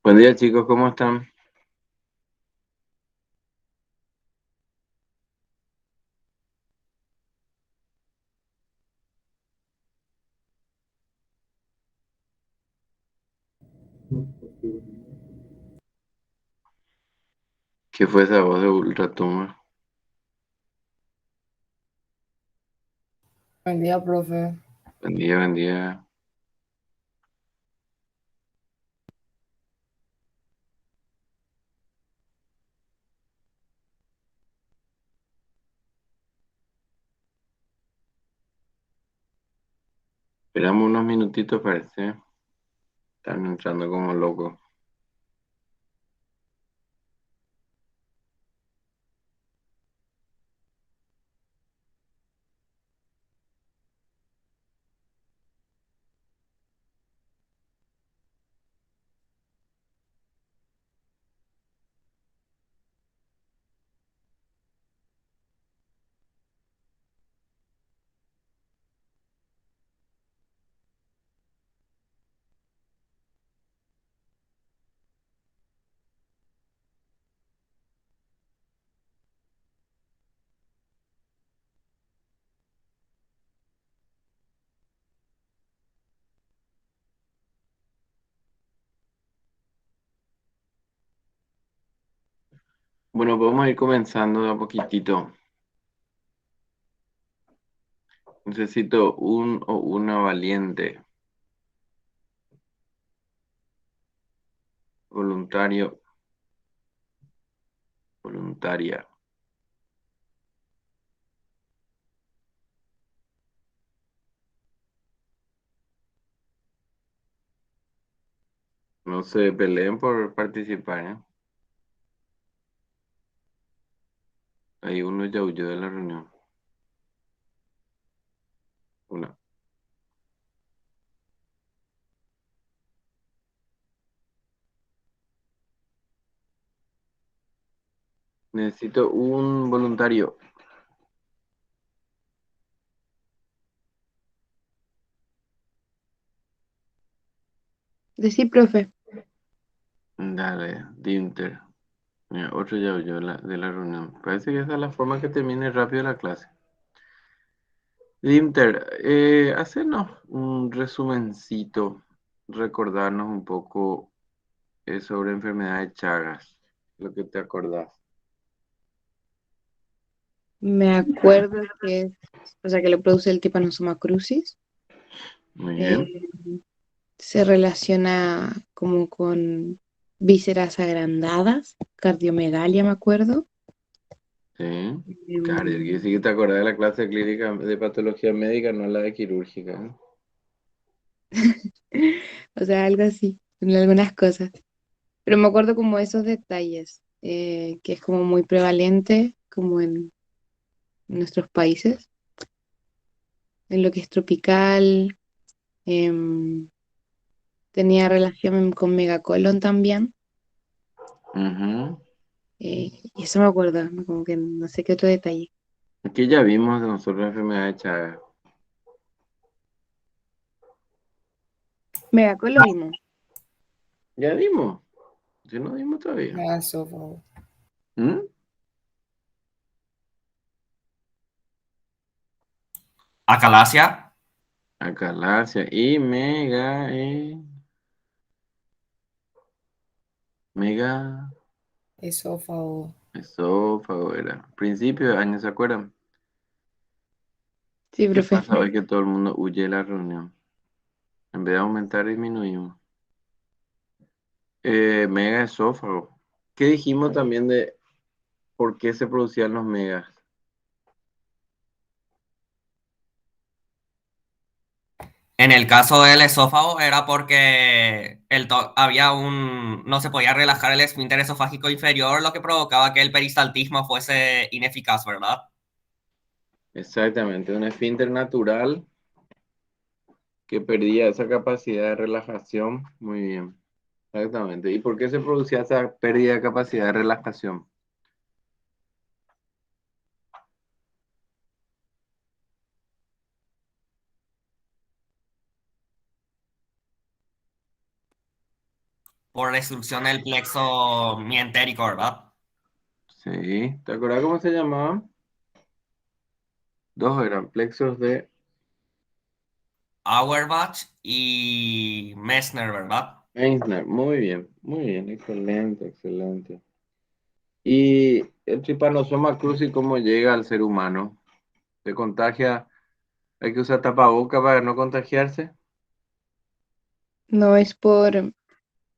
Buen día, chicos, ¿cómo están? ¿Qué fue esa voz de ultratumba? Buen día, profe. Buen día, buen día. Esperamos unos minutitos, parece. Están entrando como locos. Bueno, podemos ir comenzando de a poquitito. Necesito un o una valiente, voluntario, voluntaria. No se peleen por participar, ¿eh? Ahí uno ya huyó de la reunión. Una. Necesito un voluntario. Sí, profe. Dale, Dinter. Mira, otro ya huyó de la reunión. Parece que esa es la forma que termine rápido la clase. Limter, hacernos un resumencito, recordarnos un poco sobre enfermedad de Chagas, lo que te acordás. Me acuerdo que es, o sea, que lo produce el Trypanosoma crucis. Muy bien, Eh, Se relaciona como con vísceras agrandadas, cardiomegalia, me acuerdo. sí. Claro, y Em, sí que te acordás de la clase clínica de patología médica, no la de quirúrgica, ¿eh? o sea, algo así, en algunas cosas. Pero me acuerdo como esos detalles, que es como muy prevalente, como en nuestros países, en lo que es tropical. em, Tenía relación con megacolon también. Ujú. Y eso me acuerdo, ¿no? Como que no sé qué otro detalle. Aquí ya vimos de nosotros enfermedad de Chagas. Megacol lo vimos. Ya dimos, si no dimos todavía. Ah, esófago. ¿Mm? Acalasia, Acalasia y mega Esófago. esófago era. Principio de año, ¿se acuerdan? Sí, ¿Qué profe. pasa hoy que todo el mundo huye de la reunión? En vez de aumentar, disminuimos. Mega esófago. ¿Qué dijimos también de por qué se producían los megas? en el caso del esófago era porque no se podía relajar el esfínter esofágico inferior, lo que provocaba que el peristaltismo fuese ineficaz, ¿verdad? Exactamente, un esfínter natural que perdía esa capacidad de relajación. Muy bien, exactamente. ¿Y por qué se producía esa pérdida de capacidad de relajación? por destrucción del plexo mientérico, ¿verdad? Sí, ¿te acuerdas cómo se llamaban? Dos eran plexos de Auerbach y Messner, ¿verdad? Meissner. Muy bien, excelente, excelente. ¿Y el Trypanosoma cruzi cómo llega al ser humano? ¿Se contagia? ¿Hay que usar tapaboca para no contagiarse? No es por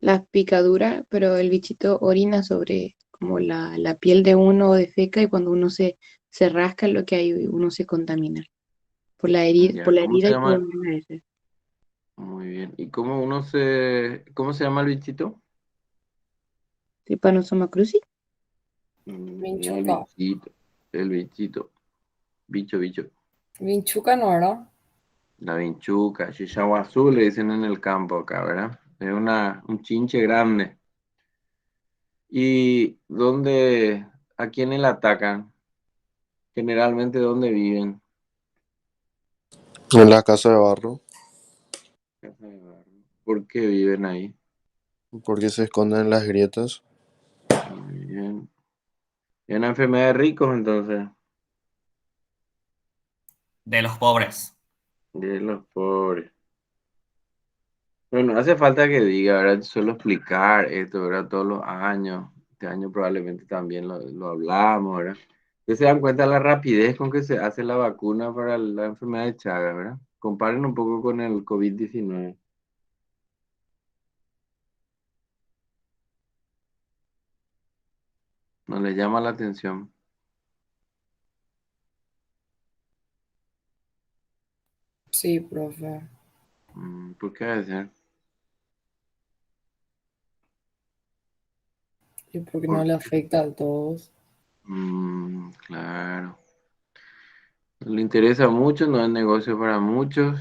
las picaduras, pero el bichito orina sobre como la piel de uno o defeca y cuando uno se rasca lo que hay, uno se contamina por Ya, la ¿cómo se herida y por llama? la heces. Muy bien. ¿Y cómo se llama el bichito? Trypanosoma cruzi. No, el Vinchuca. bichito. El bichito. Bicho. Vinchuca no era. La vinchuca, chichaguazú le dicen en el campo acá, ¿verdad? Es un chinche grande. ¿Y a quiénes la atacan? Generalmente, ¿dónde viven? En la casa de barro, Casa de barro. ¿Por qué viven ahí? porque se esconden en las grietas. Muy bien. Es una enfermedad de ricos, entonces, De los pobres. de los pobres. Bueno, hace falta que diga, ¿verdad? Suelo explicar esto, ¿verdad? Todos los años. Este año probablemente también lo hablamos, ¿verdad? Que se dan cuenta la rapidez con que se hace la vacuna para la enfermedad de Chagas, ¿verdad? Comparen un poco con el COVID-19. No les llama la atención. Sí, profe. ¿Por qué debe ser? Y porque no Por- le afecta a todos. claro. No le interesa mucho, no es negocio para muchos,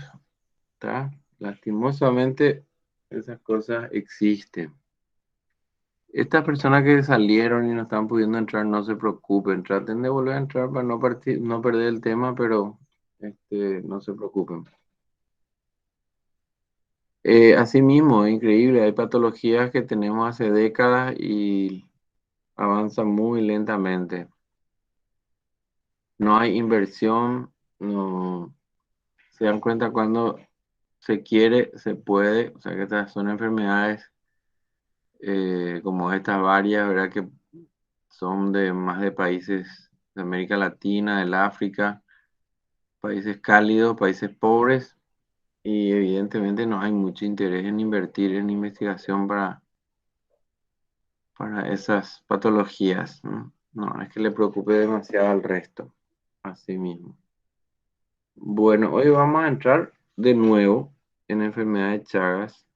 ¿está? Lastimosamente, esas cosas existen. Estas personas que salieron y no están pudiendo entrar, no se preocupen, traten de volver a entrar para no perder el tema, pero no se preocupen. Asimismo, es increíble, hay patologías que tenemos hace décadas y avanzan muy lentamente. No hay inversión, no se dan cuenta cuando se quiere, se puede, o sea que estas son enfermedades como estas varias, ¿verdad? Que son de más de países de América Latina, del África, países cálidos, países pobres, y evidentemente no hay mucho interés en invertir en investigación para esas patologías, ¿no? No, es que le preocupe demasiado al resto, así mismo. Bueno, hoy vamos a entrar de nuevo en enfermedad de Chagas,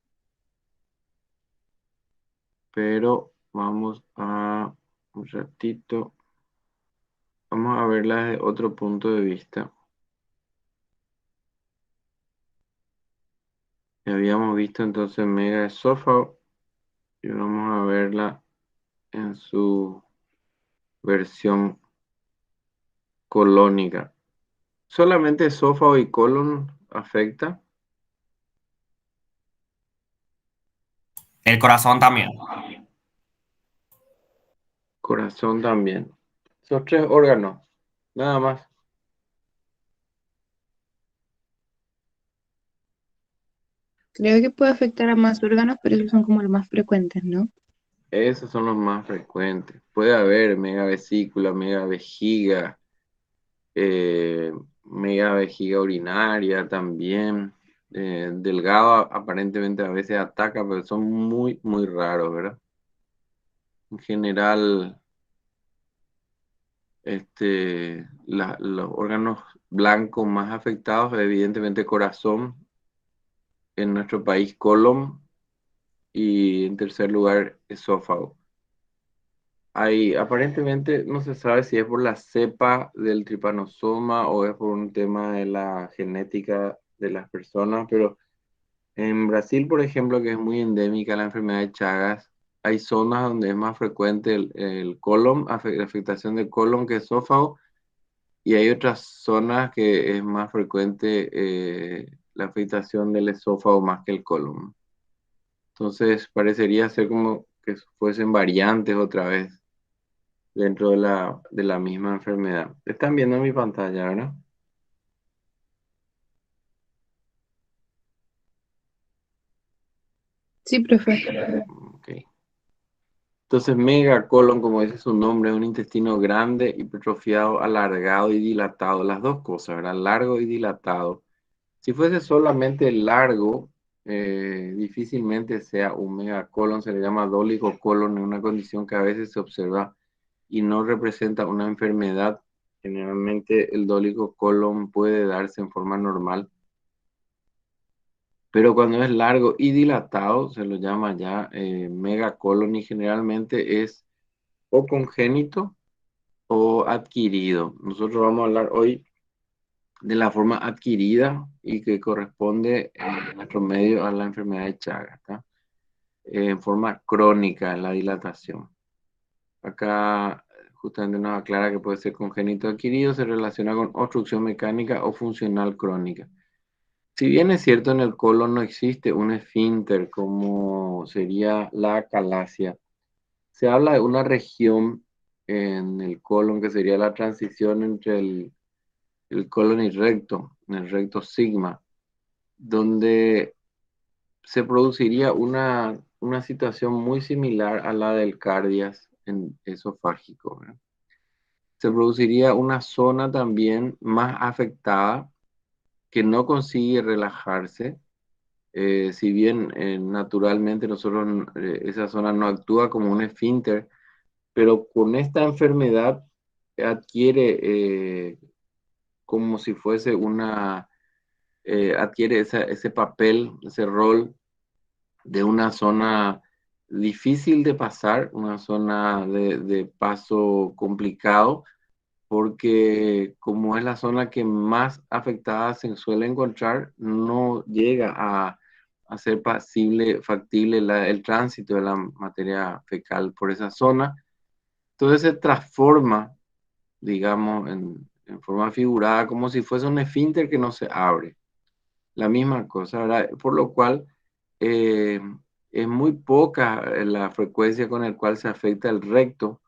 pero vamos a un ratito, vamos a verla desde otro punto de vista. Ya habíamos visto entonces megaesófago y vamos a verla en su versión colónica. Solamente esófago y colon afecta. El corazón también. Corazón también. Esos tres órganos, nada más. Creo que puede afectar a más órganos, pero esos son como los más frecuentes, ¿no? Esos son los más frecuentes. Puede haber megavesícula, megavejiga, eh, megavejiga urinaria también. Delgado aparentemente a veces ataca, pero son muy, muy raros, ¿verdad? En general, los órganos blancos más afectados, evidentemente corazón, en nuestro país colon y en tercer lugar esófago. Aparentemente no se sabe si es por la cepa del tripanosoma o es por un tema de la genética de las personas, pero en Brasil, por ejemplo, que es muy endémica la enfermedad de Chagas, hay zonas donde es más frecuente el colon, la afectación del colon que esófago, y hay otras zonas que es más frecuente la afectación del esófago más que el colon. Entonces parecería ser como que fuesen variantes otra vez dentro de la misma enfermedad. Están viendo mi pantalla, ¿verdad? Sí, profe. Ok. Entonces, megacolon, como dice su nombre, es un intestino grande, hipertrofiado, alargado y dilatado. Las dos cosas, ¿verdad? Largo y dilatado. Si fuese solamente largo, difícilmente sea un megacolon. Se le llama dólico colon, en una condición que a veces se observa y no representa una enfermedad. Generalmente el dólico colon puede darse en forma normal, pero cuando es largo y dilatado se lo llama ya megacolon y generalmente es o congénito o adquirido. Nosotros vamos a hablar hoy de la forma adquirida y que corresponde en nuestro medio a la enfermedad de Chagas, ¿tá? En forma crónica, la dilatación. Acá justamente nos aclara que puede ser congénito adquirido, se relaciona con obstrucción mecánica o funcional crónica. Si bien es cierto, en el colon no existe un esfínter como sería la acalasia, se habla de una región en el colon que sería la transición entre el colon y recto, en el recto sigma, donde se produciría una situación muy similar a la del cardias en esofágico, ¿verdad? Se produciría una zona también más afectada que no consigue relajarse. Si bien naturalmente nosotros, esa zona no actúa como un esfínter, pero con esta enfermedad adquiere como si fuese adquiere ese papel, ese rol de una zona difícil de pasar, una zona de paso complicado, porque como es la zona que más afectada se suele encontrar, no llega a ser factible el tránsito de la materia fecal por esa zona. Entonces se transforma, digamos, en forma figurada, como si fuese un esfínter que no se abre. La misma cosa, ¿verdad? Por lo cual eh, es muy poca la frecuencia con la cual se afecta el recto.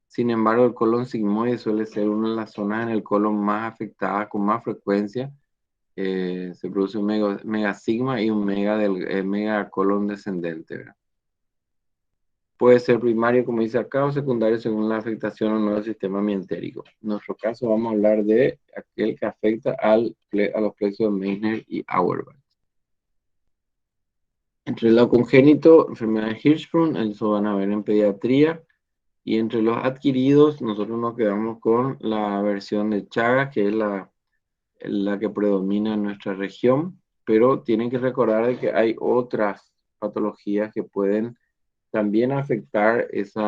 Sin embargo, el colon sigmoide suele ser una de las zonas en el colon más afectadas con más frecuencia. Se produce un megasigma y un megacolon descendente, ¿verdad? Puede ser primario, como dice acá, o secundario según la afectación o no del sistema mientérico. En nuestro caso vamos a hablar de aquel que afecta a los plexos de Meissner y Auerbach. Entre lo congénito, enfermedad de Hirschsprung, eso van a ver en pediatría. Y entre los adquiridos, nosotros nos quedamos con la versión de Chagas, que es la que predomina en nuestra región. Pero tienen que recordar de que hay otras patologías que pueden también afectar ese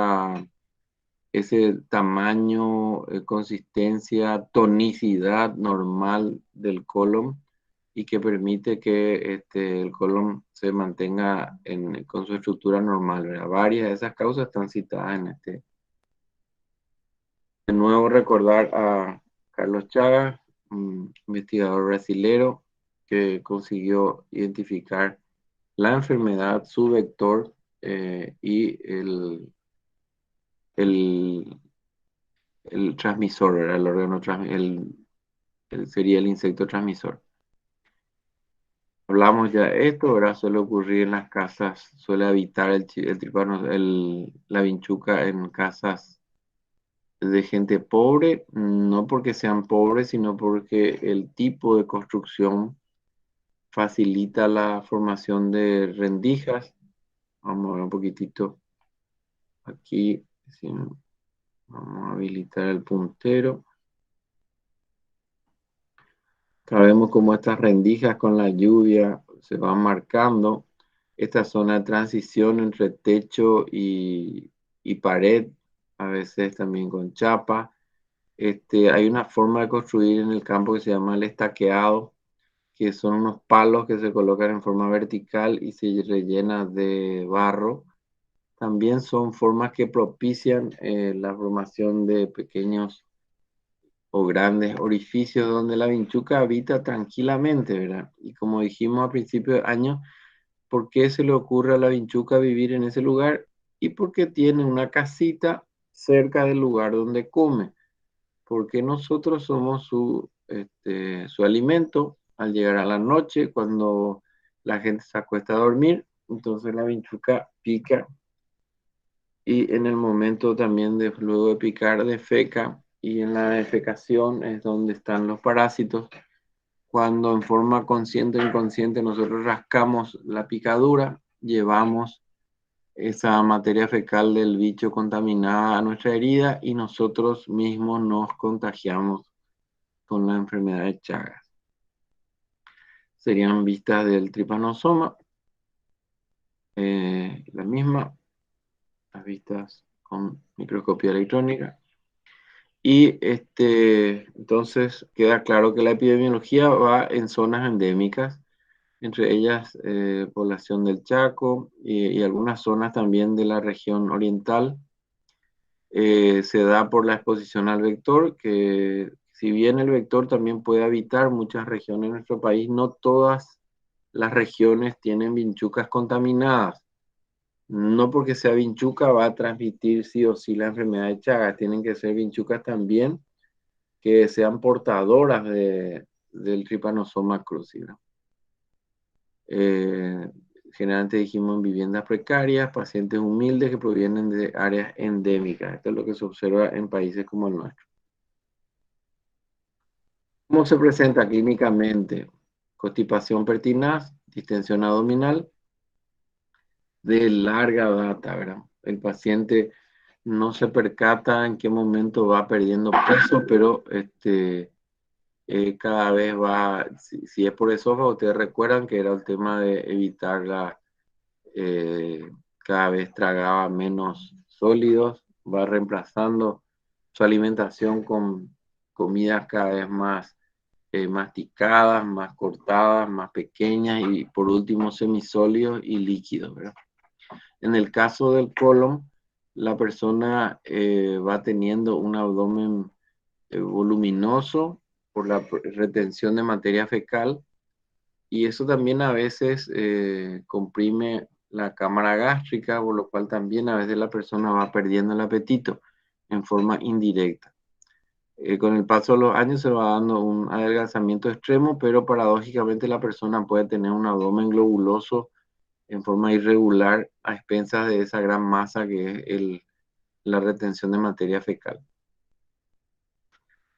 tamaño, consistencia, tonicidad normal del colon y que permite que el colon se mantenga con su estructura normal, ¿verdad? Varias de esas causas están citadas en este. De nuevo recordar a Carlos Chagas, un investigador brasilero que consiguió identificar la enfermedad, su vector y el, el transmisor, ¿verdad? El órgano sería el insecto transmisor. Hablamos ya de esto, ¿verdad? Suele ocurrir en las casas, suele habitar el tripano, la vinchuca en casas de gente pobre, no porque sean pobres, sino porque el tipo de construcción facilita la formación de rendijas. Vamos a ver un poquitito aquí, vamos a habilitar el puntero. Sabemos cómo estas rendijas con la lluvia se van marcando esta zona de transición entre techo y pared, a veces también con chapa. Hay una forma de construir en el campo que se llama el estaqueado, que son unos palos que se colocan en forma vertical y se rellenan de barro. También son formas que propician la formación de pequeños o grandes orificios donde la vinchuca habita tranquilamente, ¿verdad? Y como dijimos a principio de año, ¿por qué se le ocurre a la vinchuca vivir en ese lugar? Y porque tiene una casita cerca del lugar donde come. Porque nosotros somos su alimento al llegar a la noche, cuando la gente se acuesta a dormir, entonces la vinchuca pica y en el momento también de luego de picar defeca y en la defecación es donde están los parásitos. Cuando en forma consciente o inconsciente nosotros rascamos la picadura, llevamos esa materia fecal del bicho contaminada a nuestra herida y nosotros mismos nos contagiamos con la enfermedad de Chagas. Serían vistas del tripanosoma, la misma, las vistas con microscopía electrónica. Y entonces queda claro que la epidemiología va en zonas endémicas, entre ellas población del Chaco y algunas zonas también de la región oriental. Se da por la exposición al vector, que si bien el vector también puede habitar muchas regiones de nuestro país, no todas las regiones tienen vinchucas contaminadas. No porque sea vinchuca va a transmitir sí o sí la enfermedad de Chagas, tienen que ser vinchucas también que sean portadoras del Trypanosoma cruzi. Generalmente dijimos en viviendas precarias, pacientes humildes que provienen de áreas endémicas. Esto es lo que se observa en países como el nuestro. ¿Cómo se presenta clínicamente? Constipación pertinaz, distensión abdominal, de larga data, ¿verdad? El paciente no se percata en qué momento va perdiendo peso, pero cada vez va, si es por esófago, ustedes recuerdan que era el tema de evitar cada vez tragaba menos sólidos, va reemplazando su alimentación con comidas cada vez más masticadas, más cortadas, más pequeñas y por último semisólidos y líquidos, ¿verdad? En el caso del colon, la persona va teniendo un abdomen voluminoso por la retención de materia fecal y eso también a veces comprime la cámara gástrica, por lo cual también a veces la persona va perdiendo el apetito en forma indirecta. Con el paso de los años se va dando un adelgazamiento extremo, pero paradójicamente la persona puede tener un abdomen globuloso en forma irregular a expensas de esa gran masa que es la retención de materia fecal.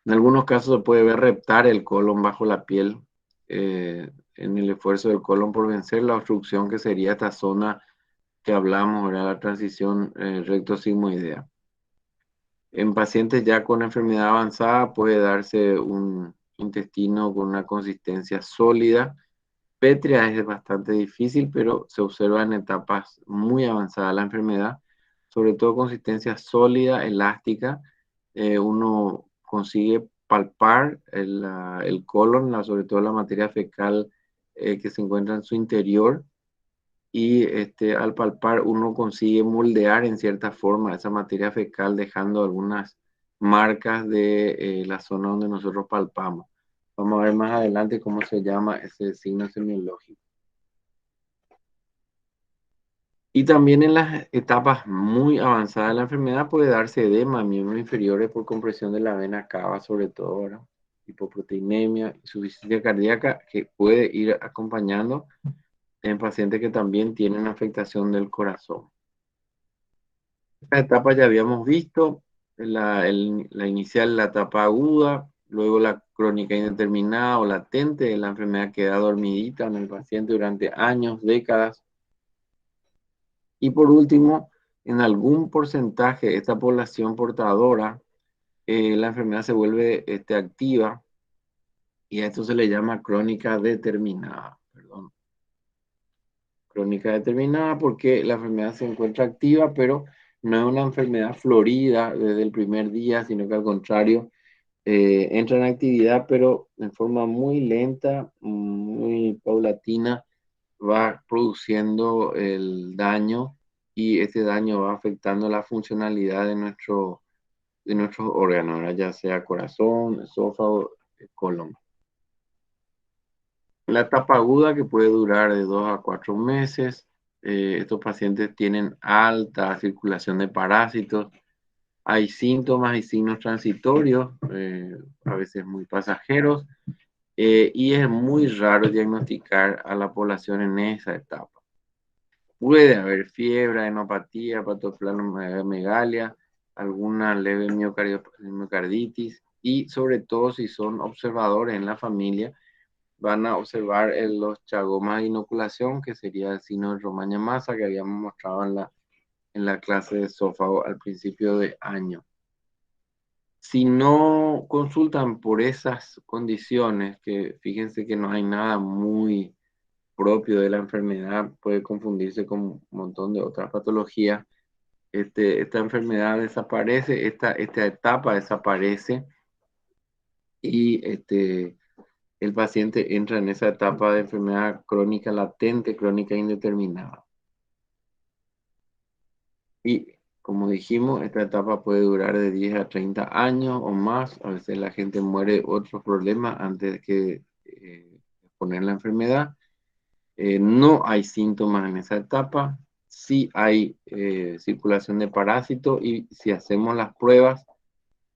En algunos casos se puede ver reptar el colon bajo la piel en el esfuerzo del colon por vencer la obstrucción que sería esta zona que hablamos, ¿verdad? La transición recto-sigmoidea. En pacientes ya con enfermedad avanzada puede darse un intestino con una consistencia sólida. Pétrea es bastante difícil, pero se observa en etapas muy avanzadas de la enfermedad, sobre todo consistencia sólida, elástica. Uno consigue palpar el colon, sobre todo la materia fecal que se encuentra en su interior, y al palpar uno consigue moldear en cierta forma esa materia fecal dejando algunas marcas de la zona donde nosotros palpamos. Vamos a ver más adelante cómo se llama ese signo semiológico. Y también en las etapas muy avanzadas de la enfermedad puede darse edema en miembros inferiores por compresión de la vena cava, sobre todo, ¿verdad? Hipoproteinemia, insuficiencia cardíaca, que puede ir acompañando en pacientes que también tienen afectación del corazón. Esta etapa ya habíamos visto, la inicial, la etapa aguda, luego la crónica indeterminada o latente, la enfermedad queda dormidita en el paciente durante años, décadas. Y por último, en algún porcentaje de esta población portadora, la enfermedad se vuelve activa y a esto se le llama crónica determinada. Perdón. Crónica determinada porque la enfermedad se encuentra activa, pero no es una enfermedad florida desde el primer día, sino que al contrario, entra en actividad, pero en forma muy lenta, muy paulatina, va produciendo el daño y ese daño va afectando la funcionalidad de nuestros órganos, ¿verdad? Ya sea corazón, esófago, colon. La etapa aguda que puede durar de 2 a 4 meses. Estos pacientes tienen alta circulación de parásitos. Hay síntomas y signos transitorios, a veces muy pasajeros, y es muy raro diagnosticar a la población en esa etapa. Puede haber fiebre, enopatía, patosplanomegalia, alguna leve miocarditis, y sobre todo si son observadores en la familia, van a observar los chagomas de inoculación, que sería el signo de Romaña Massa que habíamos mostrado en la clase de esófago al principio de año. Si no consultan por esas condiciones, que fíjense que no hay nada muy propio de la enfermedad, puede confundirse con un montón de otras patologías. Esta enfermedad desaparece, esta etapa desaparece y el paciente entra en esa etapa de enfermedad crónica latente, crónica indeterminada. Y como dijimos, esta etapa puede durar de 10 a 30 años o más. A veces la gente muere de otros problemas antes de poner la enfermedad. No hay síntomas en esa etapa. Sí hay circulación de parásitos, y si hacemos las pruebas,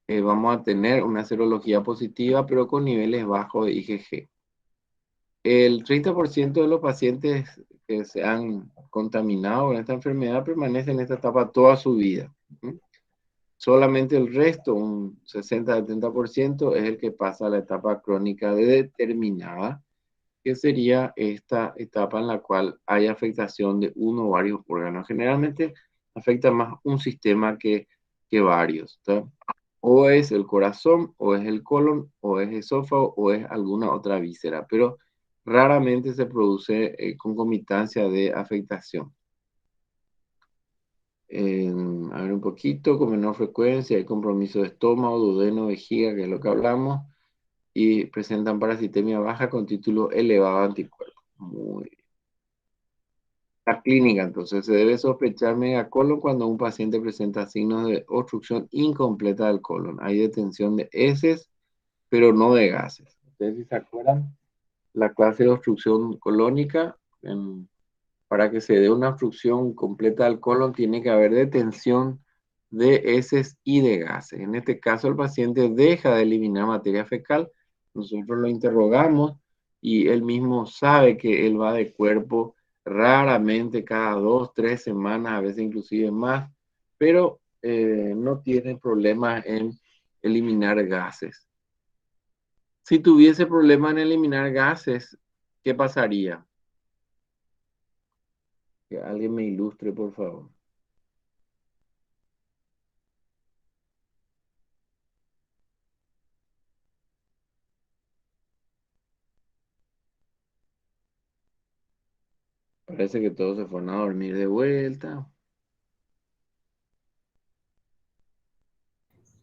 vamos a tener una serología positiva, pero con niveles bajos de IgG. El 30% de los pacientes que se han contaminado con esta enfermedad permanecen en esta etapa toda su vida. Solamente el resto, un 60-70%, es el que pasa a la etapa crónica determinada, que sería esta etapa en la cual hay afectación de uno o varios órganos. Generalmente afecta más un sistema que varios, ¿tá? O es el corazón, o es el colon, o es esófago, o es alguna otra víscera, pero raramente se produce concomitancia de afectación. A ver un poquito, con menor frecuencia, hay compromiso de estómago, duodeno, vejiga, que es lo que hablamos, y presentan parasitemia baja con título elevado de anticuerpos. Muy bien. La clínica, entonces, se debe sospechar megacolon cuando un paciente presenta signos de obstrucción incompleta del colon. Hay detención de heces, pero no de gases. Ustedes, si se acuerdan, la clase de obstrucción colónica, para que se dé una obstrucción completa del colon, tiene que haber detención de heces y de gases. En este caso, el paciente deja de eliminar materia fecal, nosotros lo interrogamos y él mismo sabe que él va de cuerpo raramente cada 2, 3 semanas, a veces inclusive más, pero no tiene problemas en eliminar gases. Si tuviese problemas en eliminar gases, ¿qué pasaría? Que alguien me ilustre, por favor. Parece que todos se fueron a dormir de vuelta.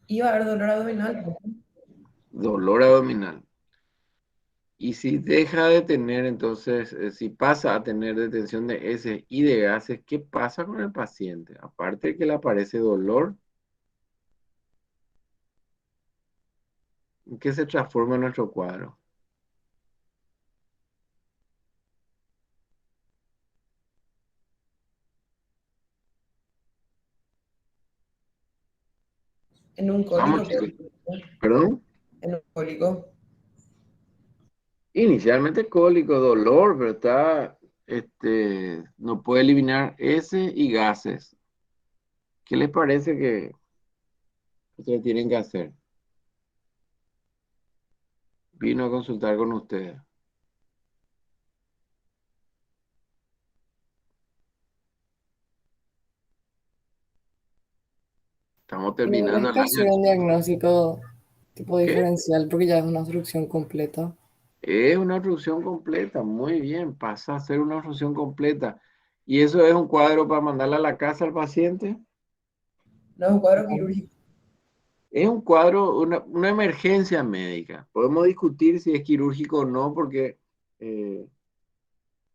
Iba a haber dolor abdominal, profe. Dolor abdominal. Y si deja de tener, entonces, si pasa a tener detención de heces y de gases, ¿qué pasa con el paciente? Aparte de que le aparece dolor, ¿en qué se transforma nuestro cuadro? En un Vamos, cólico, chicos. profe. ¿Perdón? En un cólico. Inicialmente cólico, dolor, pero no puede eliminar heces y gases. ¿Qué les parece que ustedes tienen que hacer? Vino a consultar con ustedes. Estamos Y no terminando tenés el que hacer año. un diagnóstico tipo ¿Qué? diferencial porque ya es una obstrucción completa. Es una obstrucción completa, muy bien, pasa a ser una obstrucción completa. ¿Y eso es un cuadro para mandarle a la casa al paciente? No es un cuadro No. quirúrgico. Es un cuadro, una emergencia médica. Podemos discutir si es quirúrgico o no, porque eh,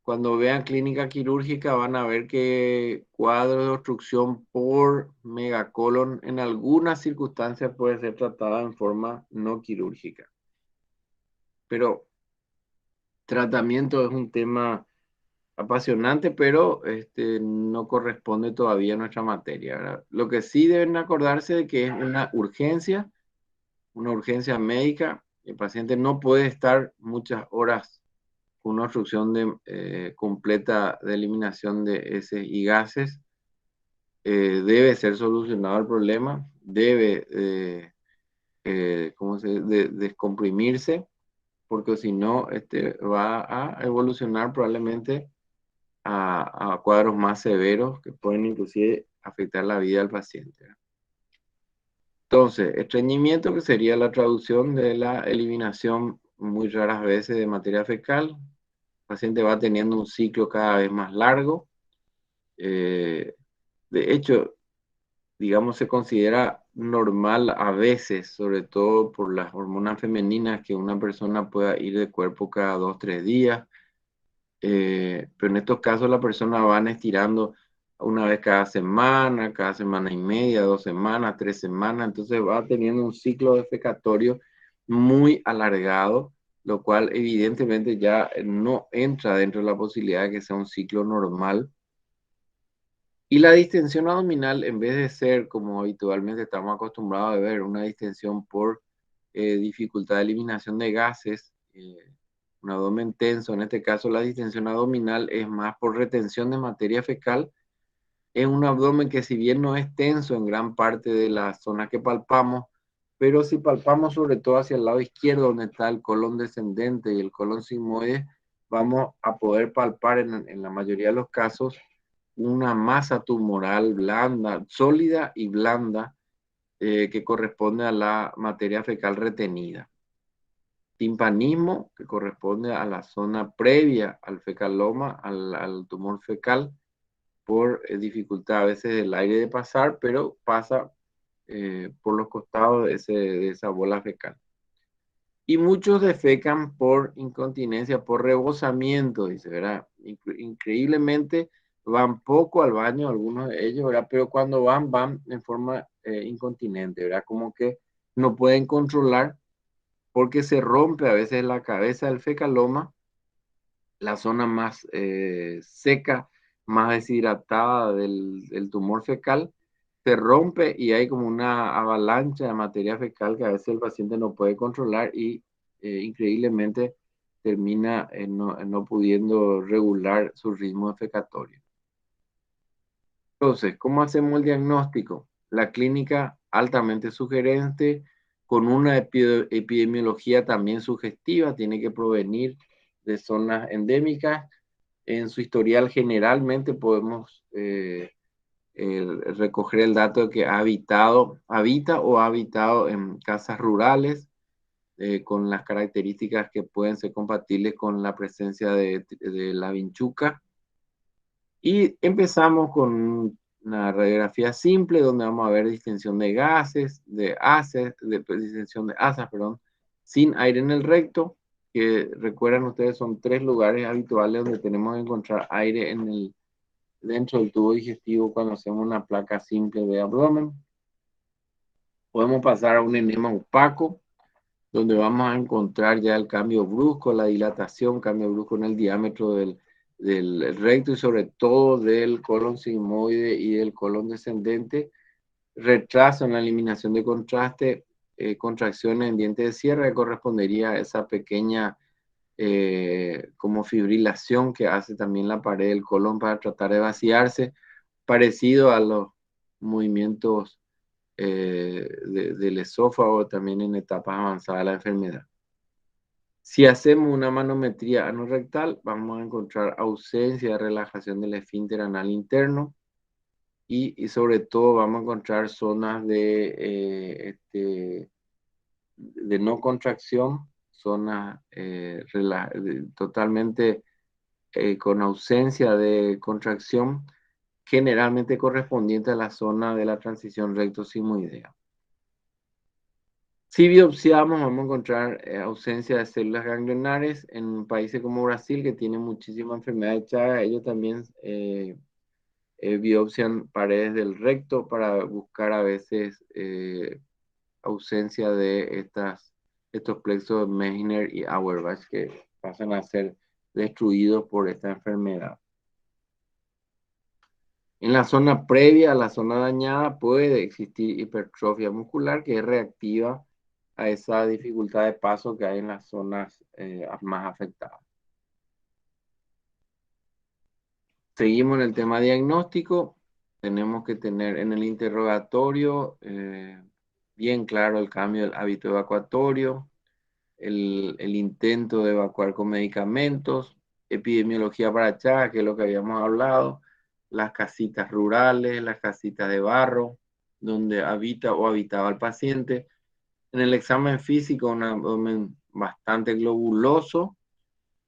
cuando vean clínica quirúrgica van a ver que cuadro de obstrucción por megacolon en algunas circunstancias puede ser tratada en forma no quirúrgica. Pero tratamiento es un tema apasionante, pero no corresponde todavía a nuestra materia, ¿verdad? Lo que sí deben acordarse de que es una urgencia médica. El paciente no puede estar muchas horas con una obstrucción completa de eliminación de heces y gases. Debe ser solucionado el problema, debe descomprimirse, porque si no, va a evolucionar probablemente a cuadros más severos que pueden inclusive afectar la vida del paciente. Entonces, estreñimiento, que sería la traducción de la eliminación muy raras veces de materia fecal. El paciente va teniendo un ciclo cada vez más largo. De hecho, digamos, se considera normal a veces, sobre todo por las hormonas femeninas, que una persona pueda ir de cuerpo cada 2, 3 días. Pero en estos casos la persona van estirando una vez cada semana y media, 2 semanas, 3 semanas, entonces va teniendo un ciclo defecatorio muy alargado, lo cual evidentemente ya no entra dentro de la posibilidad de que sea un ciclo normal. Y la distensión abdominal, en vez de ser como habitualmente estamos acostumbrados a ver, una distensión por dificultad de eliminación de gases, un abdomen tenso, en este caso la distensión abdominal es más por retención de materia fecal. Es un abdomen que, si bien no es tenso en gran parte de las zonas que palpamos, pero si palpamos sobre todo hacia el lado izquierdo, donde está el colon descendente y el colon sigmoide, vamos a poder palpar en la mayoría de los casos una masa tumoral blanda, sólida y blanda, que corresponde a la materia fecal retenida. Timpanismo, que corresponde a la zona previa al fecaloma, al tumor fecal, por dificultad a veces del aire de pasar, pero pasa por los costados de esa bola fecal. Y muchos defecan por incontinencia, por rebosamiento, dice, ¿verdad? Increíblemente van poco al baño, algunos de ellos, ¿verdad? Pero cuando van en forma incontinente, ¿verdad? Como que no pueden controlar, porque se rompe a veces la cabeza del fecaloma, la zona más seca, más deshidratada del tumor fecal, se rompe y hay como una avalancha de materia fecal que a veces el paciente no puede controlar y increíblemente termina no pudiendo regular su ritmo defecatorio. Entonces, ¿cómo hacemos el diagnóstico? La clínica altamente sugerente, con una epidemiología también sugestiva, tiene que provenir de zonas endémicas. En su historial generalmente podemos recoger el dato de que habita o ha habitado en casas rurales, con las características que pueden ser compatibles con la presencia de la vinchuca. Y empezamos con una radiografía simple donde vamos a ver distensión de gases, distensión de asas, perdón, sin aire en el recto, que recuerdan ustedes son 3 lugares habituales donde tenemos que encontrar aire dentro del tubo digestivo cuando hacemos una placa simple de abdomen. Podemos pasar a un enema opaco, donde vamos a encontrar ya el cambio brusco, la dilatación, cambio brusco en el diámetro del recto y sobre todo del colon sigmoide y del colon descendente, retraso en la eliminación de contraste, contracciones en diente de sierra, que correspondería a esa pequeña como fibrilación que hace también la pared del colon para tratar de vaciarse, parecido a los movimientos del esófago también en etapas avanzadas de la enfermedad. Si hacemos una manometría anorrectal, vamos a encontrar ausencia de relajación del esfínter anal interno y sobre todo vamos a encontrar zonas de no contracción, zonas totalmente con ausencia de contracción, generalmente correspondiente a la zona de la transición recto-sigmoidea. Si biopsiamos, vamos a encontrar ausencia de células ganglionares. En países como Brasil, que tiene muchísima enfermedad de Chagas, ellos también biopsian paredes del recto para buscar a veces ausencia de estos plexos de Meissner y Auerbach, que pasan a ser destruidos por esta enfermedad. En la zona previa a la zona dañada puede existir hipertrofia muscular que es reactiva a esa dificultad de paso que hay en las zonas más afectadas. Seguimos en el tema diagnóstico. Tenemos que tener en el interrogatorio bien claro el cambio del hábito evacuatorio, el intento de evacuar con medicamentos, epidemiología para Chagas, que es lo que habíamos hablado, las casitas rurales, las casitas de barro, donde habita o habitaba el paciente. En el examen físico, un abdomen bastante globuloso,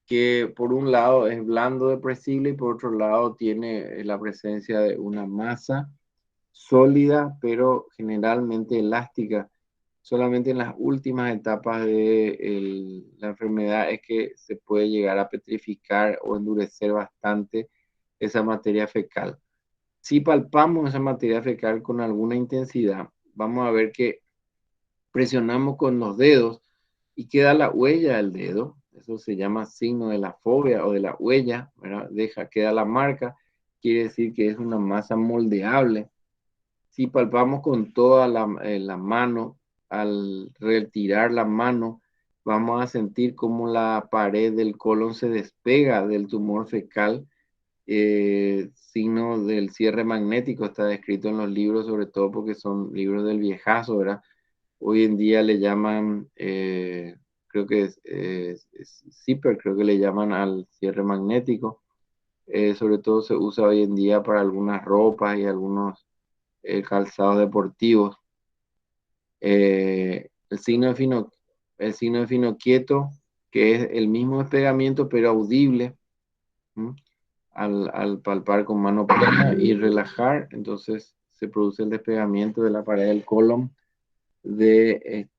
que por un lado es blando depresible y por otro lado tiene la presencia de una masa sólida, pero generalmente elástica. Solamente en las últimas etapas de la enfermedad es que se puede llegar a petrificar o endurecer bastante esa materia fecal. Si palpamos esa materia fecal con alguna intensidad, vamos a ver que presionamos con los dedos y queda la huella del dedo. Eso se llama signo de la fobia o de la huella, ¿verdad? Queda la marca, quiere decir que es una masa moldeable. Si palpamos con toda la mano, al retirar la mano, vamos a sentir como la pared del colon se despega del tumor fecal. Signo del cierre magnético está descrito en los libros, sobre todo porque son libros del viejazo, ¿verdad? Hoy en día le llaman, creo que es zipper, creo que le llaman al cierre magnético. Sobre todo se usa hoy en día para algunas ropas y algunos calzados deportivos. El signo de Finoquieto, que es el mismo despegamiento pero audible, al palpar con mano plana y relajar, entonces se produce el despegamiento de la pared del colon de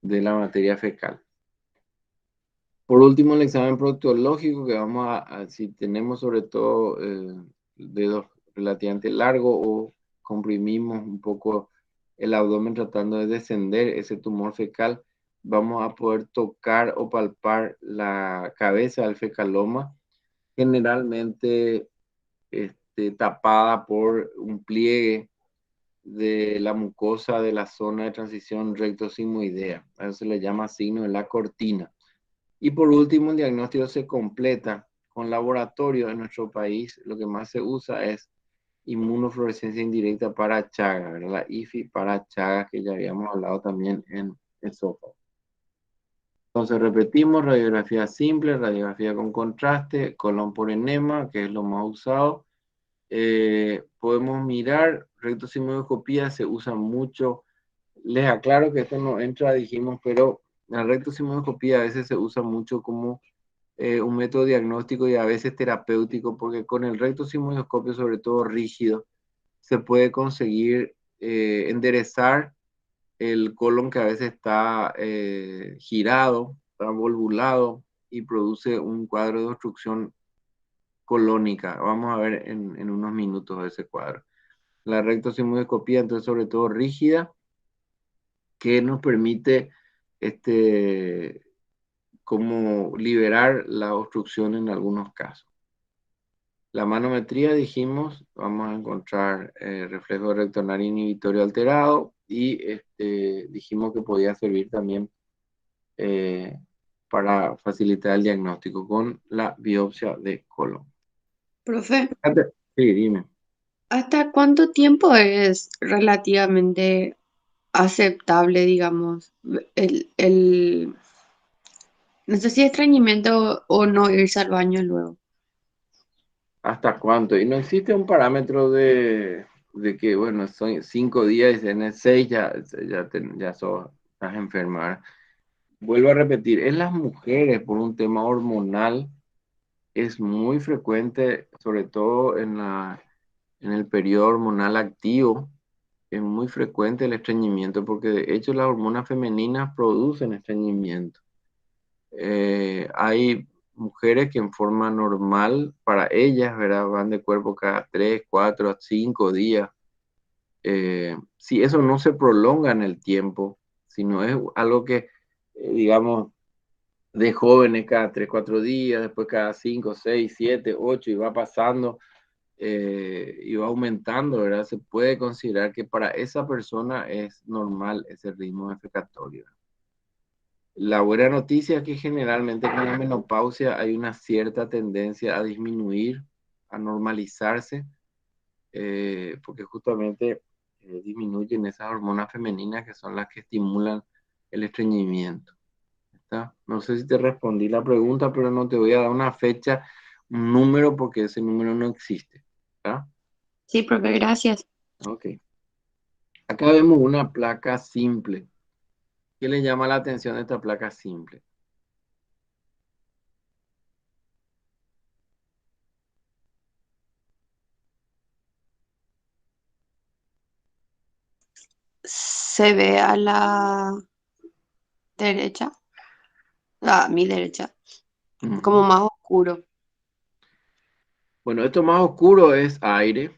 la materia fecal. Por último, el examen proctológico, que si tenemos sobre todo dedos relativamente largos o comprimimos un poco el abdomen tratando de descender ese tumor fecal, vamos a poder tocar o palpar la cabeza del fecaloma, generalmente tapada por un pliegue de la mucosa de la zona de transición recto-sigmoidea. A eso se le llama signo de la cortina. Y por último, el diagnóstico se completa con laboratorio. En nuestro país lo que más se usa es inmunofluorescencia indirecta para Chagas, ¿verdad? La IFI para Chagas, que ya habíamos hablado también en esófago. Entonces repetimos: radiografía simple, radiografía con contraste, colon por enema, que es lo más usado. Podemos mirar rectosigmoidoscopía, se usa mucho. Les aclaro que esto no entra, dijimos, pero la rectosigmoidoscopía a veces se usa mucho como un método diagnóstico y a veces terapéutico, porque con el rectosigmoidoscopio, sobre todo rígido, se puede conseguir enderezar el colon, que a veces está girado, está volvulado y produce un cuadro de obstrucción colónica. Vamos a ver en unos minutos ese cuadro. La rectosigmoidoscopía, entonces, sobre todo rígida, que nos permite como liberar la obstrucción en algunos casos. La manometría, dijimos, vamos a encontrar reflejo rectonario inhibitorio alterado y dijimos que podía servir también para facilitar el diagnóstico con la biopsia de colon. Profe, Sí, dime. ¿hasta cuánto tiempo es relativamente aceptable, digamos, no sé si estreñimiento o no irse al baño luego? ¿Hasta cuánto? Y no existe un parámetro de que, bueno, son 5 días y en el 6 estás enferma. Vuelvo a repetir, en las mujeres, por un tema hormonal, es muy frecuente, sobre todo en el periodo hormonal activo, es muy frecuente el estreñimiento, porque de hecho las hormonas femeninas producen estreñimiento. Hay mujeres que en forma normal, para ellas, ¿verdad?, van de cuerpo cada 3, 4, 5 días. Si eso no se prolonga en el tiempo, sino es algo que, digamos, de jóvenes cada 3, 4 días, después cada 5, 6, 7, 8 y va pasando y va aumentando, ¿verdad? Se puede considerar que para esa persona es normal ese ritmo defecatorio. La buena noticia es que generalmente con la menopausia hay una cierta tendencia a disminuir, a normalizarse, porque justamente disminuyen esas hormonas femeninas que son las que estimulan el estreñimiento. ¿Está? No sé si te respondí la pregunta, pero no te voy a dar una fecha, un número, porque ese número no existe. ¿Está? Sí, profe, gracias. Ok. Acá vemos una placa simple. ¿Qué le llama la atención a esta placa simple? Se ve a la derecha, a mi derecha, como más oscuro. Bueno, esto más oscuro es aire.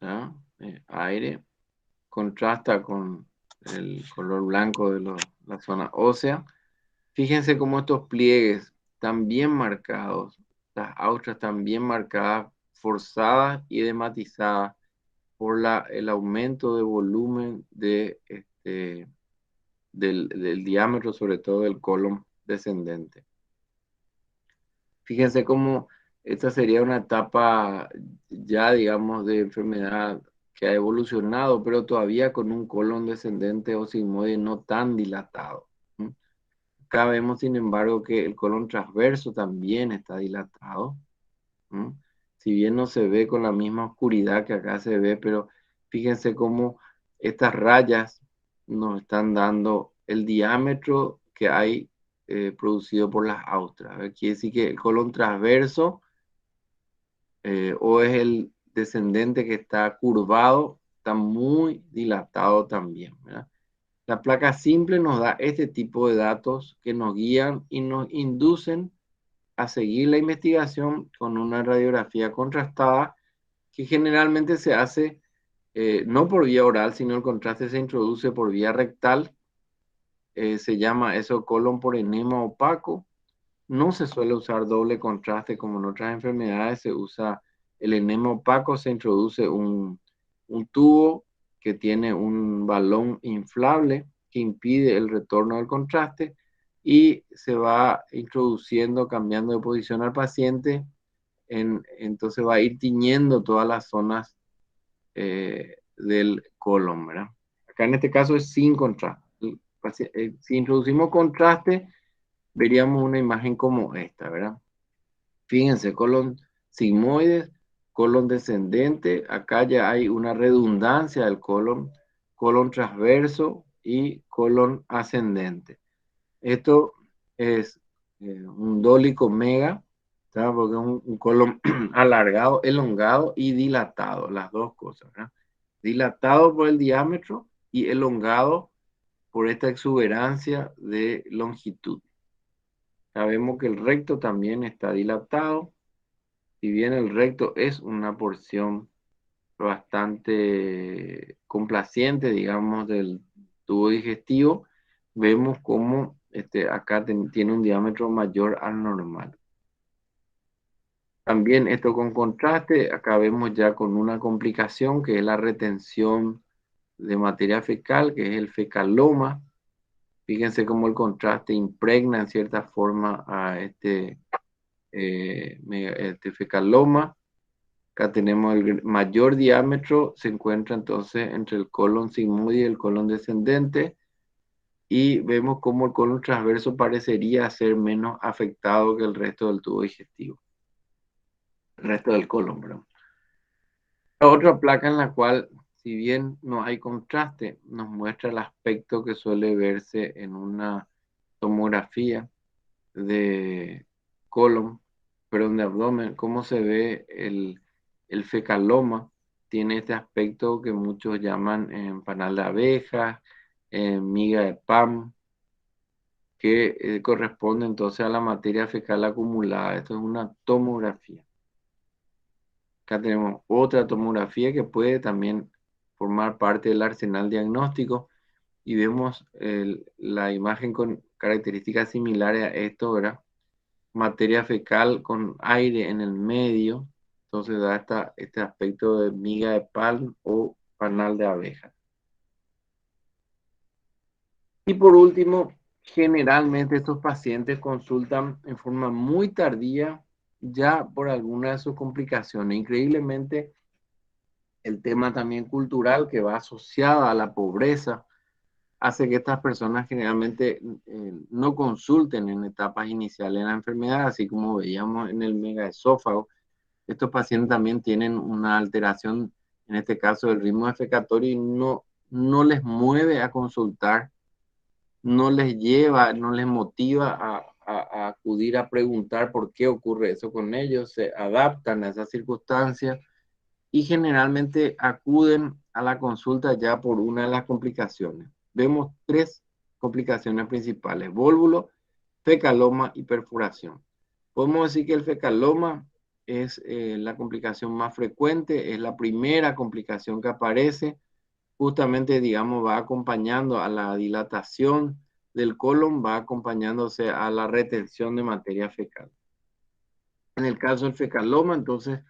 ¿Ya? Aire contrasta con el color blanco de la zona ósea. Fíjense cómo estos pliegues están bien marcados, las austras están bien marcadas, forzadas y edematizadas por el aumento de volumen del diámetro, sobre todo del colon descendente. Fíjense cómo esta sería una etapa ya, digamos, de enfermedad que ha evolucionado, pero todavía con un colon descendente o sigmoide no tan dilatado. Acá vemos, sin embargo, que el colon transverso también está dilatado. Si bien no se ve con la misma oscuridad que acá se ve, pero fíjense cómo estas rayas nos están dando el diámetro que hay producido por las austras. Quiere decir que el colon transverso o es el descendente que está curvado, está muy dilatado también, ¿verdad? La placa simple nos da este tipo de datos que nos guían y nos inducen a seguir la investigación con una radiografía contrastada que generalmente se hace no por vía oral, sino el contraste se introduce por vía rectal. Se llama eso colon por enema opaco. No se suele usar doble contraste como en otras enfermedades, se usa el enema opaco, se introduce un tubo que tiene un balón inflable que impide el retorno del contraste y se va introduciendo, cambiando de posición al paciente, entonces va a ir tiñendo todas las zonas del colon, ¿verdad? Acá en este caso es sin contraste. Si introducimos contraste, veríamos una imagen como esta, ¿verdad? Fíjense, colon sigmoide, colon descendente, acá ya hay una redundancia del colon, colon transverso y colon ascendente. Esto es un dólico mega, ¿sabes? Porque es un colon alargado, elongado y dilatado, las dos cosas, ¿verdad? Dilatado por el diámetro y elongado por esta exuberancia de longitud. Sabemos que el recto también está dilatado. Si bien el recto es una porción bastante complaciente, digamos, del tubo digestivo, vemos cómo acá tiene un diámetro mayor al normal. También esto con contraste, acá vemos ya con una complicación que es la retención de materia fecal, que es el fecaloma. Fíjense cómo el contraste impregna en cierta forma a este fecaloma. Acá tenemos el mayor diámetro, se encuentra entonces entre el colon sigmoide y el colon descendente, y vemos cómo el colon transverso parecería ser menos afectado que el resto del tubo digestivo, el resto del colon, perdón. La otra placa en la cual, si bien no hay contraste, nos muestra el aspecto que suele verse en una tomografía de colon, perdón, de abdomen, cómo se ve el fecaloma. Tiene este aspecto que muchos llaman panal de abeja, miga de pan, que corresponde entonces a la materia fecal acumulada. Esto es una tomografía. Acá tenemos otra tomografía que puede también formar parte del arsenal diagnóstico y vemos la imagen con características similares a esto, ¿verdad? Materia fecal con aire en el medio, entonces da este aspecto de miga de pan o panal de abeja. Y por último, generalmente estos pacientes consultan en forma muy tardía ya por alguna de sus complicaciones. Increíblemente, el tema también cultural que va asociado a la pobreza hace que estas personas generalmente no consulten en etapas iniciales de la enfermedad, así como veíamos en el megaesófago. Estos pacientes también tienen una alteración, en este caso del ritmo defecatorio, y no les mueve a consultar, no les lleva, no les motiva a acudir a preguntar por qué ocurre eso con ellos, se adaptan a esas circunstancias y generalmente acuden a la consulta ya por una de las complicaciones. Vemos 3 complicaciones principales: vólvulo, fecaloma y perforación. Podemos decir que el fecaloma es la complicación más frecuente, es la primera complicación que aparece, justamente, digamos, va acompañando a la dilatación del colon, va acompañándose a la retención de materia fecal. En el caso del fecaloma, entonces,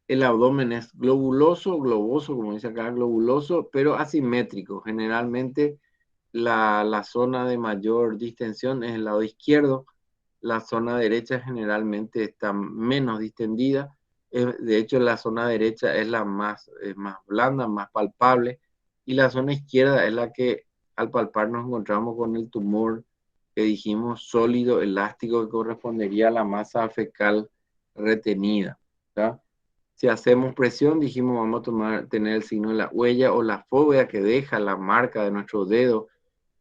el abdomen es globuloso, globoso, como dice acá, globuloso, pero asimétrico. Generalmente la zona de mayor distensión es el lado izquierdo, la zona derecha generalmente está menos distendida. De hecho, la zona derecha es la más blanda, más palpable, y la zona izquierda es la que al palpar nos encontramos con el tumor que dijimos sólido, elástico, que correspondería a la masa fecal retenida, ¿tá? Si hacemos presión, dijimos, vamos a tener el signo de la huella o la fóvea que deja la marca de nuestro dedo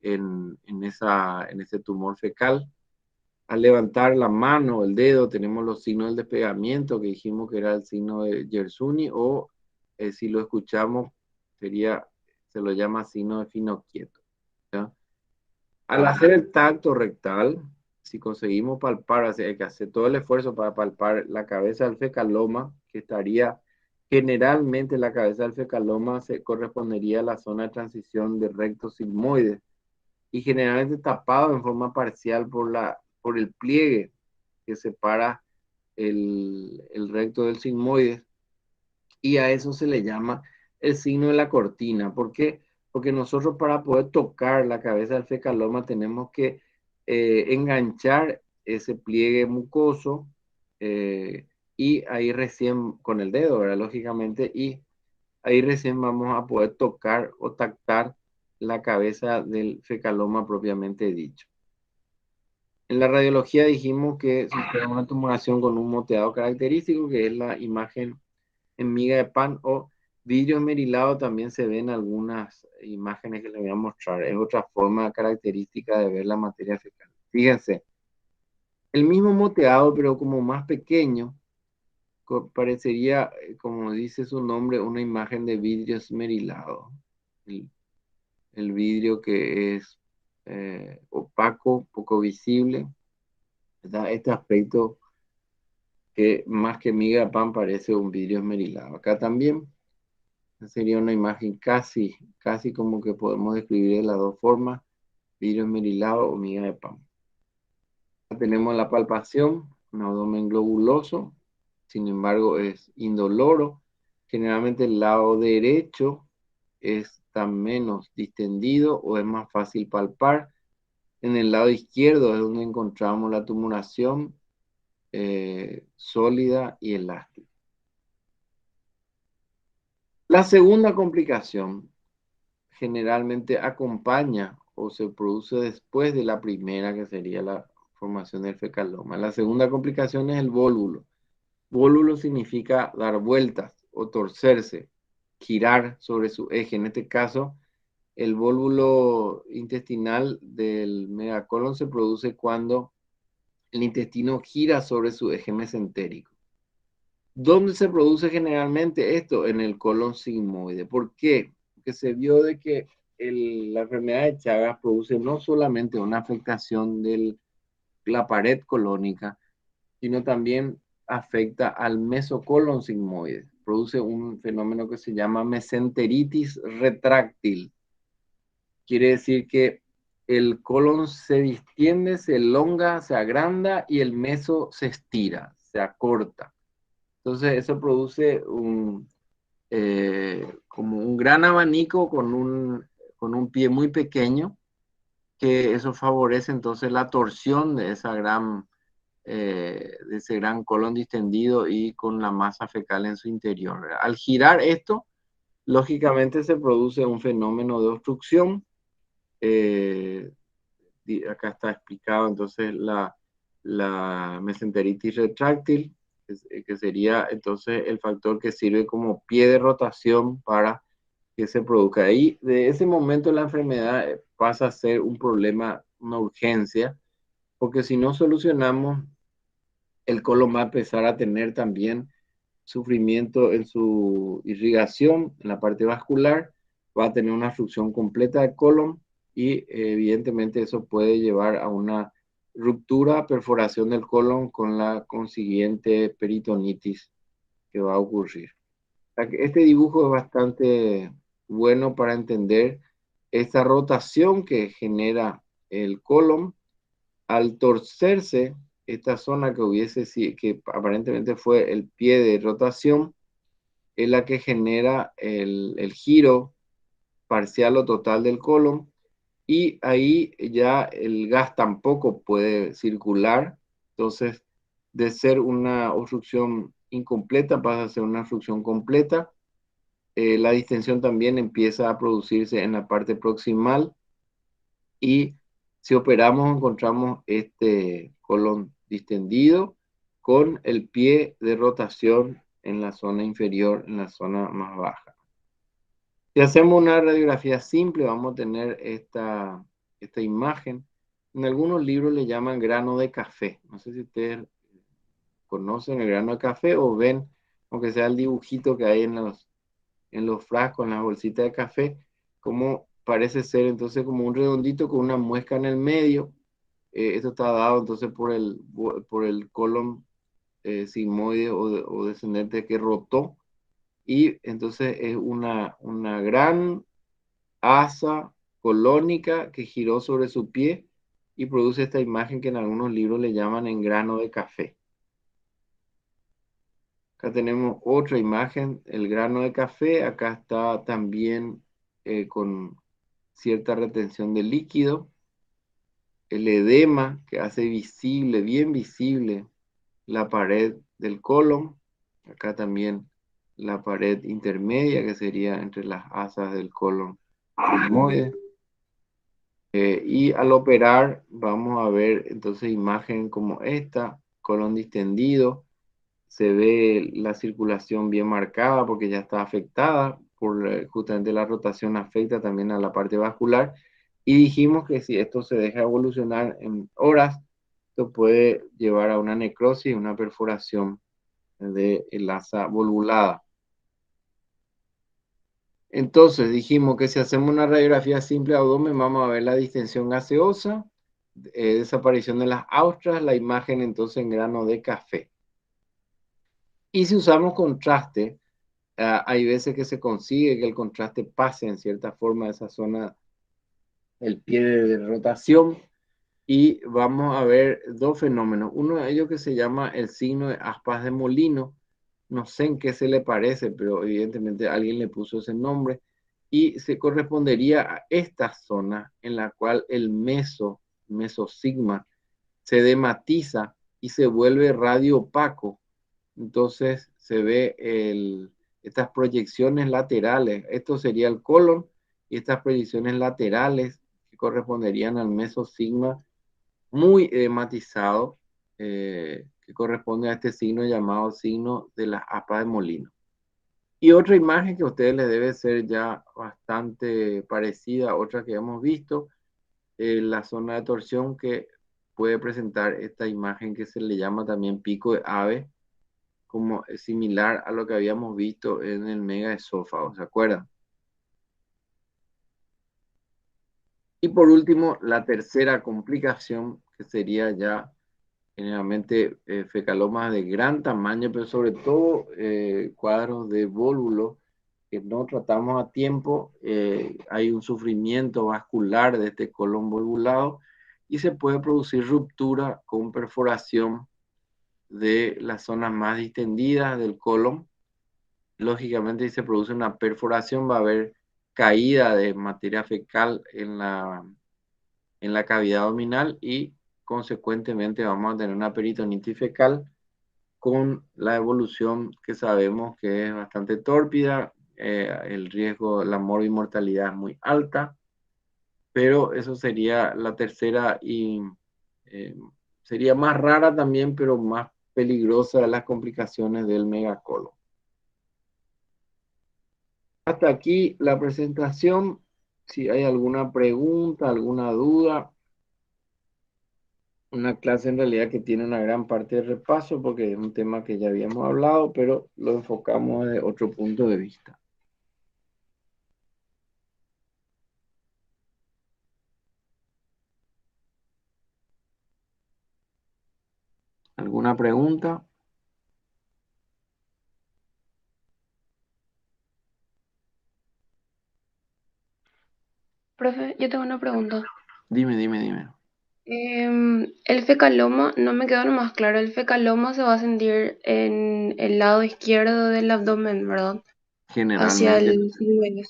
en ese tumor fecal. Al levantar la mano o el dedo, tenemos los signos del despegamiento, que dijimos que era el signo de Yersuni, o si lo escuchamos, se lo llama signo de Finochieto, ¿ya? Al hacer el tacto rectal, si conseguimos palpar, hay que hacer todo el esfuerzo para palpar la cabeza del fecaloma, que estaría generalmente la cabeza del fecaloma se correspondería a la zona de transición de recto sigmoide y generalmente tapado en forma parcial por el pliegue que separa el recto del sigmoide, y a eso se le llama el signo de la cortina. ¿Por qué? Porque nosotros, para poder tocar la cabeza del fecaloma, tenemos que enganchar ese pliegue mucoso y ahí recién, con el dedo, ¿verdad? Lógicamente, y ahí recién vamos a poder tocar o tactar la cabeza del fecaloma propiamente dicho. En la radiología dijimos que se espera una tumoración con un moteado característico, que es la imagen en miga de pan o vidrio esmerilado. También se ven algunas imágenes que les voy a mostrar. Es otra forma característica de ver la materia fecal. Fíjense, el mismo moteado, pero como más pequeño, parecería, como dice su nombre, una imagen de vidrio esmerilado. El vidrio que es opaco, poco visible, da este aspecto que más que miga de pan parece un vidrio esmerilado. Acá también sería una imagen casi como que podemos describir de las dos formas: vidrio esmerilado o miga de pan. Acá tenemos la palpación, un abdomen globuloso, sin embargo es indoloro. Generalmente el lado derecho está menos distendido o es más fácil palpar. En el lado izquierdo es donde encontramos la tumoración sólida y elástica. La segunda complicación generalmente acompaña o se produce después de la primera, que sería la formación del fecaloma. La segunda complicación es el vólvulo. Vólvulo significa dar vueltas o torcerse, girar sobre su eje. En este caso, el vólvulo intestinal del megacolon se produce cuando el intestino gira sobre su eje mesentérico. ¿Dónde se produce generalmente esto? En el colon sigmoide. ¿Por qué? Porque se vio de que la enfermedad de Chagas produce no solamente una afectación de la pared colónica, sino también afecta al mesocolon sigmoide. Produce un fenómeno que se llama mesenteritis retráctil. Quiere decir que el colon se distiende, se elonga, se agranda y el meso se estira, se acorta. Entonces eso produce como un gran abanico con un pie muy pequeño, que eso favorece entonces la torsión de ese gran colon distendido y con la masa fecal en su interior, ¿verdad? Al girar esto, lógicamente se produce un fenómeno de obstrucción. Acá está explicado entonces la mesenteritis retráctil, que sería entonces el factor que sirve como pie de rotación para que se produzca. Ahí, de ese momento la enfermedad pasa a ser un problema, una urgencia, porque si no solucionamos, el colon va a empezar a tener también sufrimiento en su irrigación, en la parte vascular, va a tener una obstrucción completa del colon y evidentemente eso puede llevar a una ruptura, perforación del colon con la consiguiente peritonitis que va a ocurrir. Este dibujo es bastante bueno para entender esta rotación que genera el colon al torcerse esta zona que aparentemente fue el pie de rotación, es la que genera el giro parcial o total del colon, y ahí ya el gas tampoco puede circular. Entonces, de ser una obstrucción incompleta pasa a ser una obstrucción completa. La distensión también empieza a producirse en la parte proximal, y si operamos encontramos este colon distendido con el pie de rotación en la zona inferior, en la zona más baja. Si hacemos una radiografía simple, vamos a tener esta imagen. En algunos libros le llaman grano de café. No sé si ustedes conocen el grano de café o ven, aunque sea el dibujito que hay en los frascos, en las bolsitas de café, como parece ser entonces como un redondito con una muesca en el medio. Esto está dado entonces por el colon sigmoide o descendente que rotó, y entonces es una gran asa colónica que giró sobre su pie y produce esta imagen que en algunos libros le llaman en grano de café. Acá tenemos otra imagen, el grano de café. Acá está también con cierta retención de líquido. El edema que hace visible, bien visible, la pared del colon. Acá también la pared intermedia, que sería entre las asas del colon sigmoide. Y al operar vamos a ver entonces imagen como esta, colon distendido. Se ve la circulación bien marcada porque ya está afectada por justamente la rotación afecta también a la parte vascular, y dijimos que si esto se deja evolucionar en horas, esto puede llevar a una necrosis, una perforación de la asa volvulada. Entonces dijimos que si hacemos una radiografía simple de abdomen vamos a ver la distensión gaseosa, desaparición de las austras, la imagen entonces en grano de café. Y si usamos contraste, hay veces que se consigue que el contraste pase en cierta forma a esa zona, el pie de rotación, y vamos a ver dos fenómenos. Uno de ellos que se llama el signo de aspas de molino. No sé en qué se le parece, pero evidentemente alguien le puso ese nombre, y se correspondería a esta zona en la cual el mesosigma, se dematiza y se vuelve radio opaco. Entonces se ve estas proyecciones laterales. Esto sería el colon, y estas proyecciones laterales que corresponderían al mesosigma muy edematizado, que corresponde a este signo llamado signo de las aspas de molino. Y otra imagen que a ustedes les debe ser ya bastante parecida, otra que hemos visto, la zona de torsión, que puede presentar esta imagen que se le llama también pico de ave, como similar a lo que habíamos visto en el megaesófago, ¿se acuerdan? Y por último, la tercera complicación, que sería ya generalmente fecalomas de gran tamaño, pero sobre todo cuadros de vólvulo que no tratamos a tiempo, hay un sufrimiento vascular de este colon volvulado y se puede producir ruptura con perforación de las zonas más distendidas del colon. Lógicamente, si se produce una perforación, va a haber caída de materia fecal en la cavidad abdominal y consecuentemente vamos a tener una peritonitis fecal con la evolución que sabemos que es bastante tórpida, el riesgo, la morbimortalidad es muy alta, pero eso sería la tercera y sería más rara también, pero más peligrosa de las complicaciones del megacolon. Hasta aquí la presentación. Si hay alguna pregunta, alguna duda, una clase en realidad que tiene una gran parte de repaso porque es un tema que ya habíamos hablado, pero lo enfocamos desde otro punto de vista. ¿Alguna pregunta? Profe, yo tengo una pregunta. Dime. El fecaloma, no me quedó nomás claro, el fecaloma se va a sentir en el lado izquierdo del abdomen, ¿verdad? Hacia Generalmente, el medio.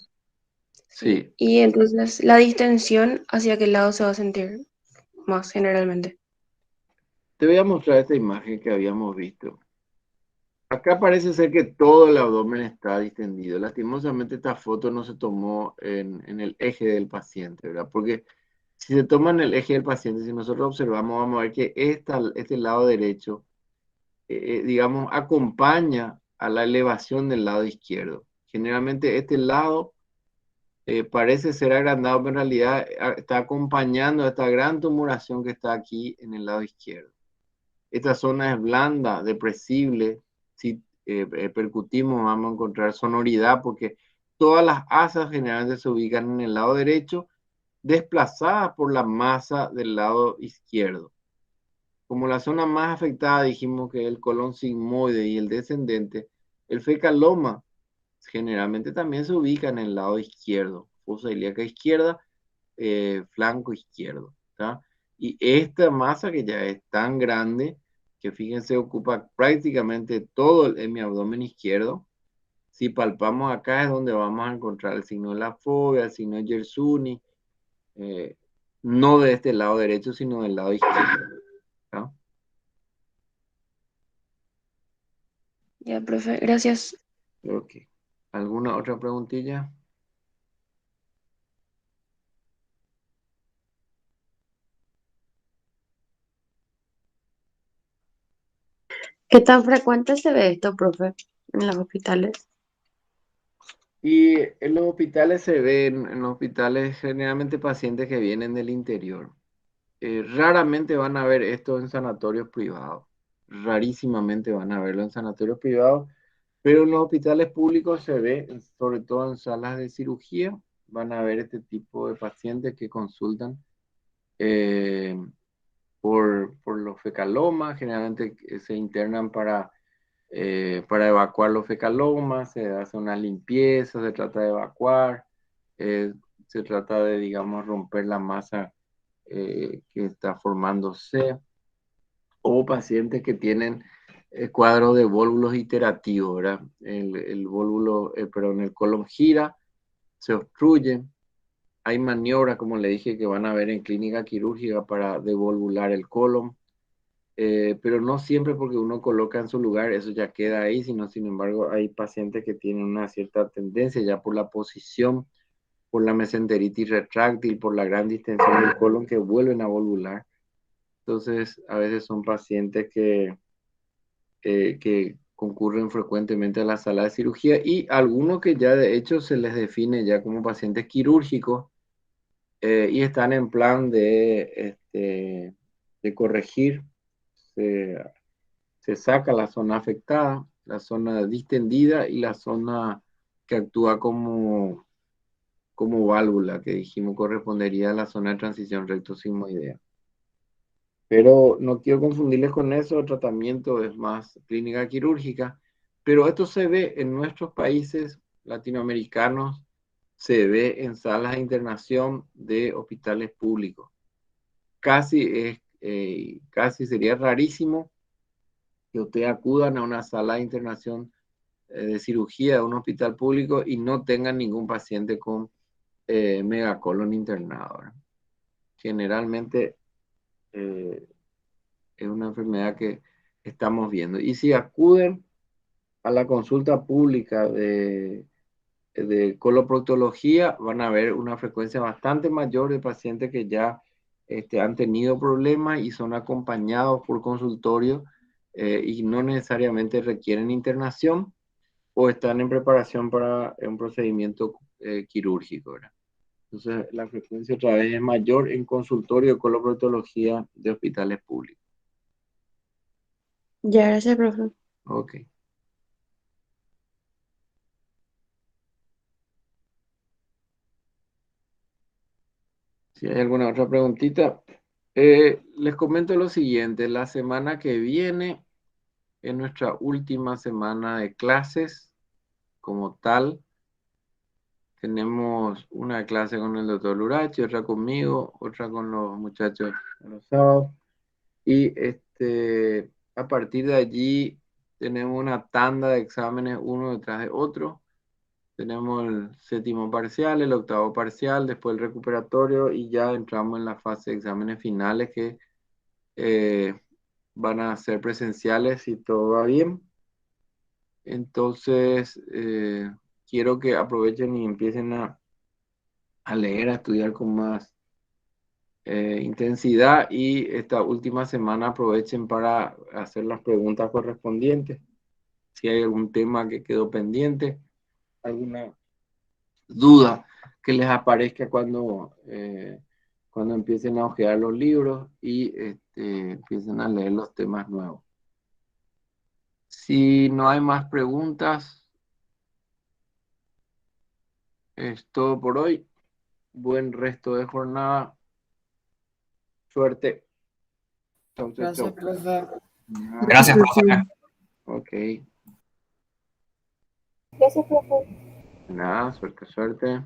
Sí. sí. Y entonces la distensión, ¿hacia qué lado se va a sentir más generalmente? Te voy a mostrar esta imagen que habíamos visto. Acá parece ser que todo el abdomen está distendido. Lastimosamente esta foto no se tomó en el eje del paciente, ¿verdad? Porque si se toma en el eje del paciente, si nosotros observamos, vamos a ver que este lado derecho, digamos, acompaña a la elevación del lado izquierdo. Generalmente este lado parece ser agrandado, pero en realidad está acompañando a esta gran tumoración que está aquí en el lado izquierdo. Esta zona es blanda, depresible. Si percutimos, vamos a encontrar sonoridad porque todas las asas generalmente se ubican en el lado derecho, desplazadas por la masa del lado izquierdo. Como la zona más afectada dijimos que es el colon sigmoide y el descendente, el fecaloma generalmente también se ubica en el lado izquierdo, fosa ilíaca izquierda, flanco izquierdo, ¿tá? Y esta masa que ya es tan grande, que fíjense ocupa prácticamente todo el hemiabdomen izquierdo. Si palpamos acá es donde vamos a encontrar el signo de la fobia, el signo de Yersuni, no de este lado derecho, sino del lado izquierdo, ¿tá? Ya, profe, gracias. Ok. ¿Alguna otra preguntilla? ¿Qué tan frecuente se ve esto, profe, en los hospitales? Y en los hospitales se ven, en los hospitales generalmente pacientes que vienen del interior. Raramente van a ver esto en sanatorios privados. Rarísimamente van a verlo en sanatorios privados, pero en los hospitales públicos se ve, sobre todo en salas de cirugía, van a ver este tipo de pacientes que consultan eh, por los fecalomas. Generalmente se internan para evacuar los fecalomas, se hace una limpieza, se trata de evacuar, eh, se trata de, digamos, romper la masa que está formándose, o pacientes que tienen cuadros de vólvulos iterativos, ¿verdad? El vólvulo, perdón, el colon gira, se obstruye, hay maniobras, como le dije, que van a ver en clínica quirúrgica para devolvular el colon. Pero no siempre porque uno coloca en su lugar, eso ya queda ahí, sino sin embargo hay pacientes que tienen una cierta tendencia ya por la posición, por la mesenteritis retráctil, por la gran distensión del colon que vuelven a volvular. Entonces, a veces son pacientes que concurren frecuentemente a la sala de cirugía y algunos que ya de hecho se les define ya como pacientes quirúrgicos y están en plan de corregir. Se, se saca la zona afectada, la zona distendida y la zona que actúa como válvula, que dijimos correspondería a la zona de transición recto-sigmoidea. Pero no quiero confundirles con eso, el tratamiento es más clínica quirúrgica, pero esto se ve en nuestros países latinoamericanos se ve en salas de internación de hospitales públicos. Casi sería rarísimo que ustedes acudan a una sala de internación de cirugía de un hospital público y no tengan ningún paciente con megacolon internado, ¿verdad? Generalmente es una enfermedad que estamos viendo. Y si acuden a la consulta pública de coloproctología, van a ver una frecuencia bastante mayor de pacientes que ya han tenido problemas y son acompañados por consultorio y no necesariamente requieren internación o están en preparación para un procedimiento quirúrgico, ¿verdad? Entonces, la frecuencia otra vez es mayor en consultorio de coloproctología de hospitales públicos. Ya, gracias, profe. Ok. Si hay alguna otra preguntita, les comento lo siguiente. La semana que viene es nuestra última semana de clases como tal. Tenemos una clase con el doctor Lurachi, otra conmigo, otra con los muchachos los sábados. Y a partir de allí tenemos una tanda de exámenes uno detrás de otro. Tenemos el séptimo parcial, el octavo parcial, después el recuperatorio y ya entramos en la fase de exámenes finales que van a ser presenciales si todo va bien. Entonces, quiero que aprovechen y empiecen a leer, a estudiar con más intensidad y esta última semana aprovechen para hacer las preguntas correspondientes. Si hay algún tema que quedó pendiente, alguna duda que les aparezca cuando empiecen a hojear los libros y empiecen a leer los temas nuevos. Si no hay más preguntas, es todo por hoy. Buen resto de jornada. Suerte. Chau, chau, Gracias, chau. profe. Gracias, profe. Ok. Gracias, profe. Nada, suerte, suerte.